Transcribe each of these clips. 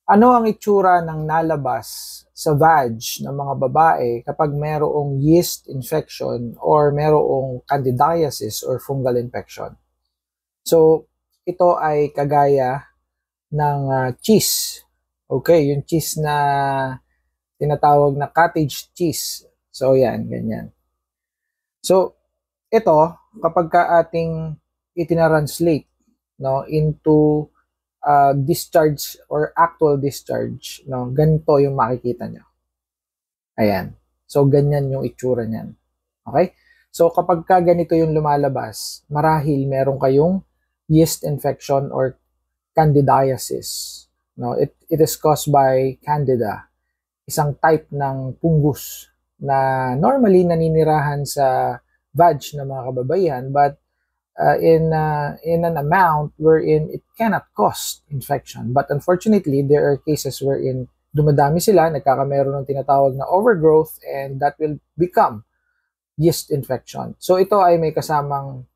Ano ang itsura ng nalabas sa vag ng mga babae kapag merong yeast infection or merong candidiasis or fungal infection? So, ito ay kagaya ng cheese. Okay, yung cheese na tinatawag na cottage cheese. So, yan, ganyan. So, ito, kapag ka ating itinranslate into discharge or actual discharge, ganito yung makikita nyo. Ayan. So, ganyan yung itsura niyan. Okay? So, kapag ka ganito yung lumalabas, marahil meron kayong yeast infection or candidiasis. It is caused by candida, isang type ng fungus na normally naninirahan sa vag ng mga kababaihan, but in an amount wherein it cannot cause infection. But unfortunately, there are cases wherein dumadami sila, nagkakameron ng tinatawag na overgrowth, and that will become yeast infection. So ito ay may kasamang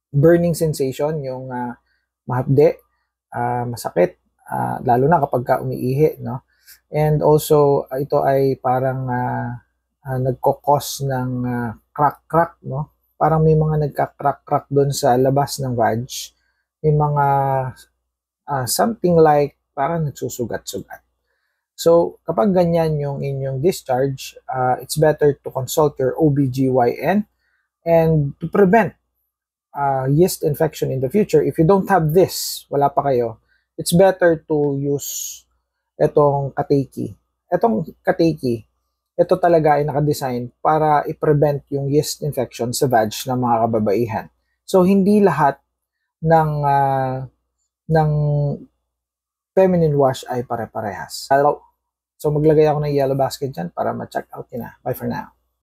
burning sensation, yung mahapde, masakit, lalo na kapag ka umiihi, no? And also, ito ay parang nagkokos ng crack-crack, no? Parang may mga nagka-crack-crack doon sa labas ng vag. May mga something like parang nagsusugat-sugat. So, kapag ganyan yung inyong discharge, it's better to consult your OBGYN and to prevent yeast infection in the future. If you don't have this, wala pa kayo, it's better to use itong Kateiki. Itong Kateiki, ito talaga ay nakadesign para i-prevent yung yeast infection sa vag ng mga kababaihan. So, hindi lahat ng feminine wash ay pare-parehas. So, maglagay ako ng yellow basket dyan para ma-check out nila. Bye for now.